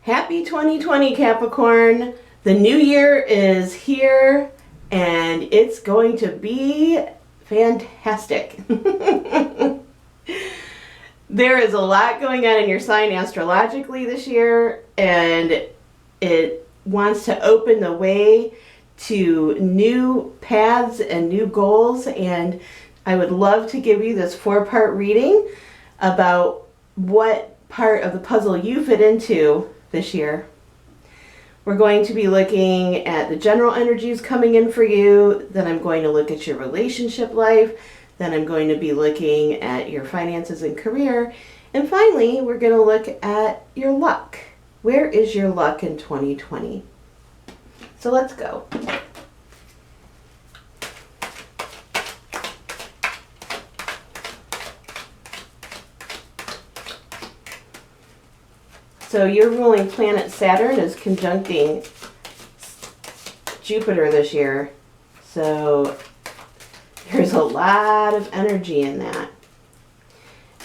Happy 2020, Capricorn. The new year is here and it's going to be fantastic. There is a lot going on in your sign astrologically this year, and it wants to open the way to new paths and new goals. And I would love to give you this 4-part reading about what part of the puzzle you fit into this year. We're going to be looking at the general energies coming in for you. Then I'm going to look at your relationship life. Then I'm going to be looking at your finances and career. And finally, we're going to look at your luck. Where is your luck in 2020? So let's go. So your ruling planet Saturn is conjuncting Jupiter this year. So there's a lot of energy in that.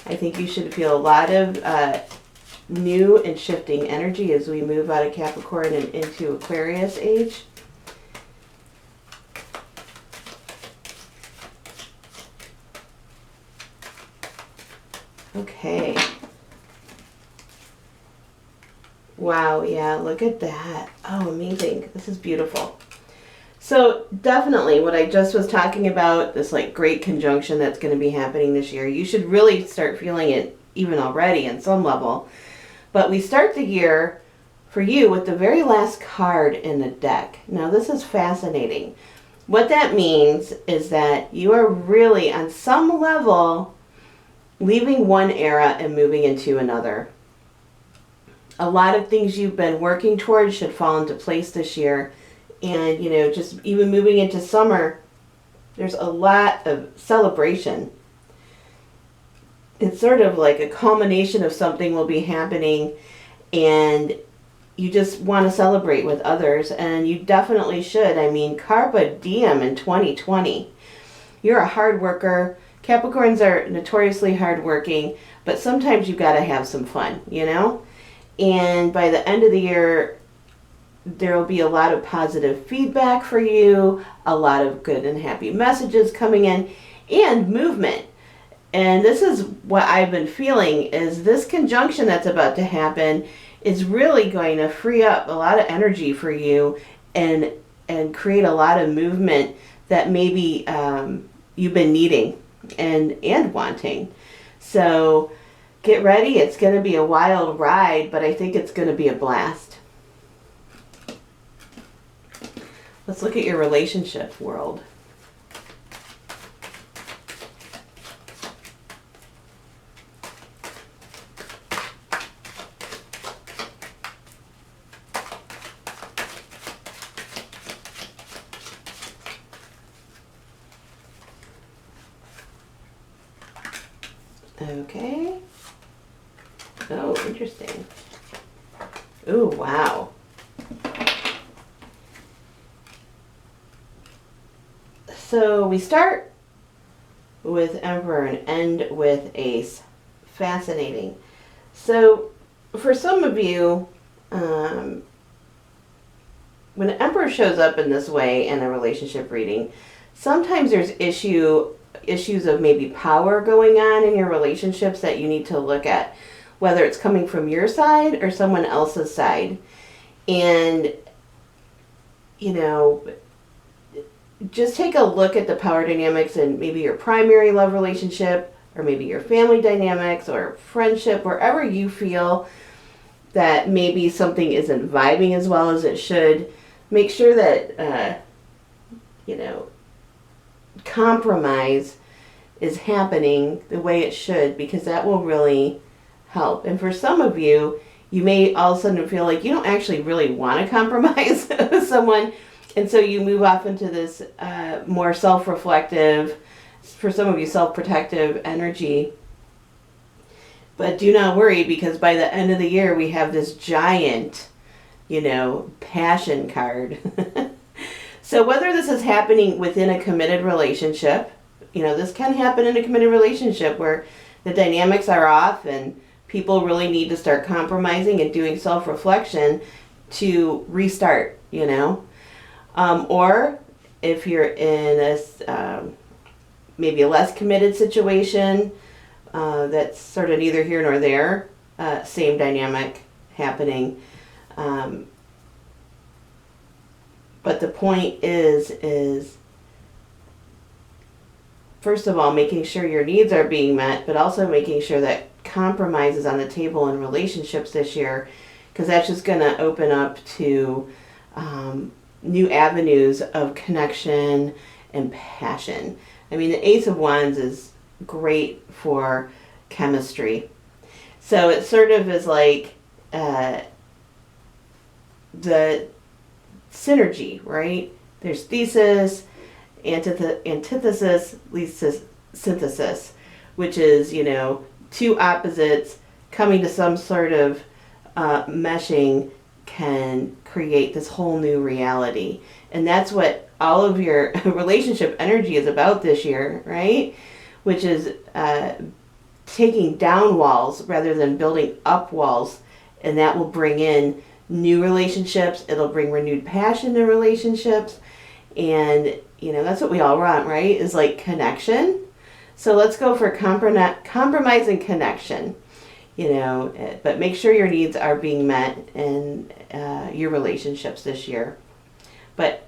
I think you should feel a lot of new and shifting energy as we move out of Capricorn and into Aquarius age. Okay. Wow, yeah, look at that. Oh, amazing. This is beautiful. So definitely what I just was talking about, this like great conjunction that's going to be happening this year, you should really start feeling it even already on some level. But we start the year for you with the very last card in the deck. Now this is fascinating. What that means is that you are really on some level leaving one era and moving into another. A lot of things you've been working towards should fall into place this year. And, just even moving into summer, there's a lot of celebration. It's sort of like a culmination of something will be happening, and you just want to celebrate with others, and you definitely should. I mean, carpe diem in 2020. You're a hard worker. Capricorns are notoriously hardworking, but sometimes you got to have some fun, And by the end of the year, there will be a lot of positive feedback for you, a lot of good and happy messages coming in, and movement. And this is what I've been feeling, is this conjunction that's about to happen is really going to free up a lot of energy for you and create a lot of movement that maybe you've been needing and wanting. So get ready. It's going to be a wild ride, but I think it's going to be a blast. Let's look at your relationship world. Okay. Oh, interesting. Oh, wow. So we start with Emperor and end with Ace. Fascinating. So for some of you, when an Emperor shows up in this way in a relationship reading, sometimes there's issues of maybe power going on in your relationships that you need to look at, whether it's coming from your side or someone else's side. And, just take a look at the power dynamics in maybe your primary love relationship, or maybe your family dynamics or friendship, wherever you feel that maybe something isn't vibing as well as it should. Make sure that, compromise is happening the way it should, because that will really help. And for some of you, you may all of a sudden feel like you don't actually really want to compromise with someone. And so you move off into this more self-reflective, for some of you, self-protective energy. But do not worry, because by the end of the year, we have this giant, passion card. So whether this is happening within a committed relationship, this can happen in a committed relationship where the dynamics are off and people really need to start compromising and doing self-reflection to restart, you know. Or if you're in a maybe a less committed situation, that's sort of neither here nor there, same dynamic happening. But the point is first of all, making sure your needs are being met, but also making sure that compromise is on the table in relationships this year, because that's just going to open up to new avenues of connection and passion. I mean, the Ace of Wands is great for chemistry. So it sort of is like the synergy, right? There's thesis, antithesis, leads to synthesis, which is, you know, two opposites coming to some sort of meshing can create this whole new reality. And that's what all of your relationship energy is about this year, right? Which is taking down walls rather than building up walls. And that will bring in new relationships. It'll bring renewed passion to relationships. And, you know, that's what we all want, right? Is like connection. So let's go for compromise and connection, you know, but make sure your needs are being met in your relationships this year. But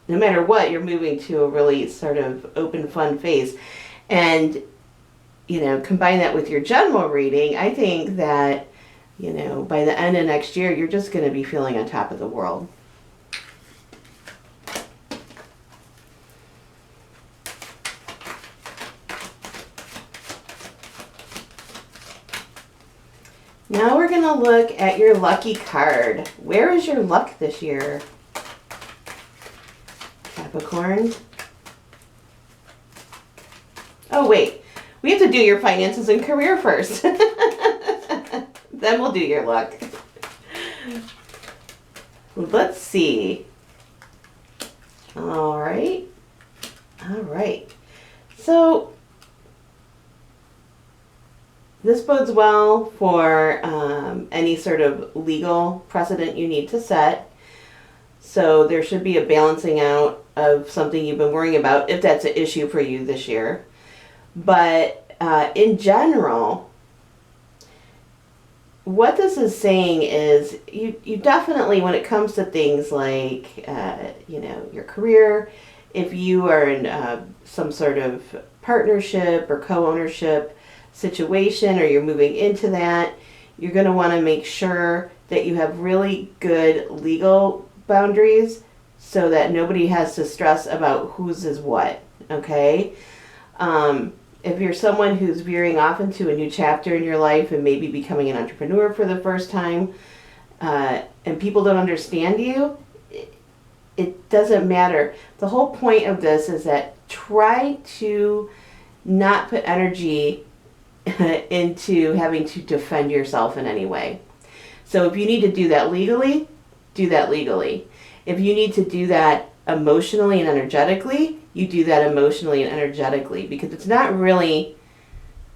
no matter what, you're moving to a really sort of open, fun phase. And, you know, combine that with your general reading, I think that, you know, by the end of next year, you're just going to be feeling on top of the world. Now we're going to look at your lucky card. Where is your luck this year, Capricorn? Oh, wait. We have to do your finances and career first. Then we'll do your luck. Let's see. All right. All right. So this bodes well for any sort of legal precedent you need to set. So there should be a balancing out of something you've been worrying about, if that's an issue for you this year. But in general, what this is saying is you definitely, when it comes to things like, you know, your career, if you are in some sort of partnership or co-ownership situation, or you're moving into that, you're going to want to make sure that you have really good legal boundaries so that nobody has to stress about whose is what, okay? If you're someone who's veering off into a new chapter in your life and maybe becoming an entrepreneur for the first time, and people don't understand you, it doesn't matter. The whole point of this is that try to not put energy into having to defend yourself in any way. So if you need to do that legally, do that legally. If you need to do that emotionally and energetically, you do that emotionally and energetically, because it's not really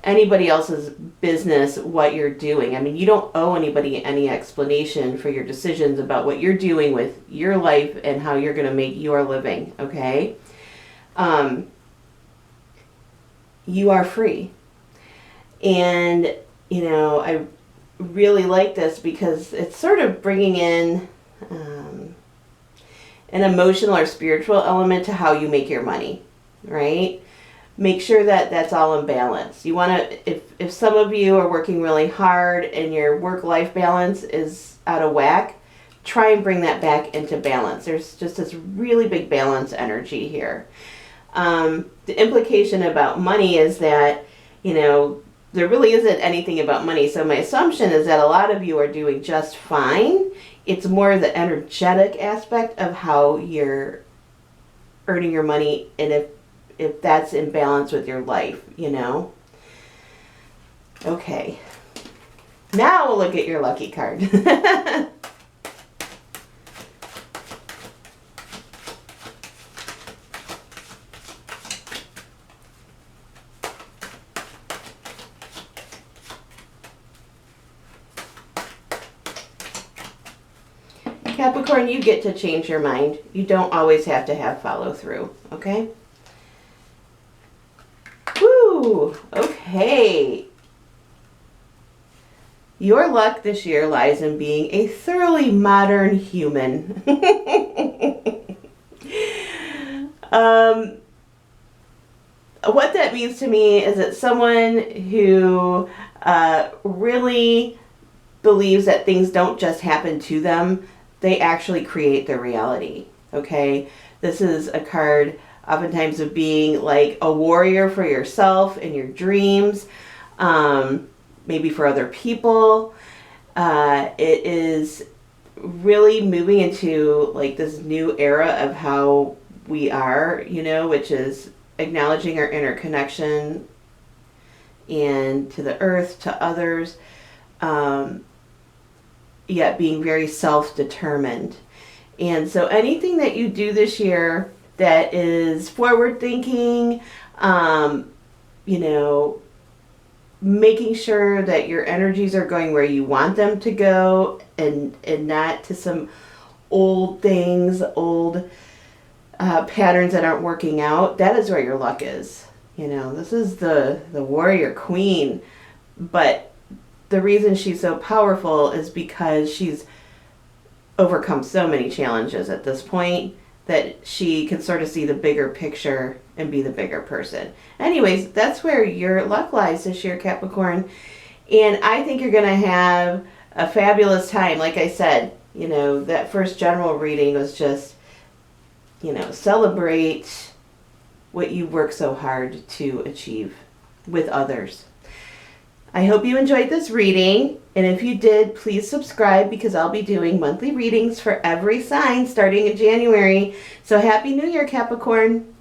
anybody else's business what you're doing. I mean, you don't owe anybody any explanation for your decisions about what you're doing with your life and how you're going to make your living, okay? You are free. And, you know, I really like this because it's sort of bringing in an emotional or spiritual element to how you make your money, right? Make sure that that's all in balance. You want to, if some of you are working really hard and your work-life balance is out of whack, try and bring that back into balance. There's just this really big balance energy here. The implication about money is that, you know, there really isn't anything about money. So my assumption is that a lot of you are doing just fine. It's more the energetic aspect of how you're earning your money, and if that's in balance with your life, you know. Okay. Now we'll look at your lucky card. Capricorn, you get to change your mind. You don't always have to have follow through, okay? Woo! Okay. Your luck this year lies in being a thoroughly modern human. What that means to me is that someone who really believes that things don't just happen to them, they actually create their reality, okay? This is a card oftentimes of being like a warrior for yourself and your dreams, maybe for other people. It is really moving into like this new era of how we are, you know, which is acknowledging our interconnection and to the earth, to others, yet being very self-determined. And so anything that you do this year that is forward thinking, you know, making sure that your energies are going where you want them to go and not to some old things, old patterns that aren't working out, that is where your luck is. You know, this is the warrior queen, but the reason she's so powerful is because she's overcome so many challenges at this point that she can sort of see the bigger picture and be the bigger person. Anyways, that's where your luck lies this year, Capricorn. And I think you're going to have a fabulous time. Like I said, you know, that first general reading was just, you know, celebrate what you work so hard to achieve with others. I hope you enjoyed this reading, and if you did, please subscribe because I'll be doing monthly readings for every sign starting in January. So Happy New Year, Capricorn!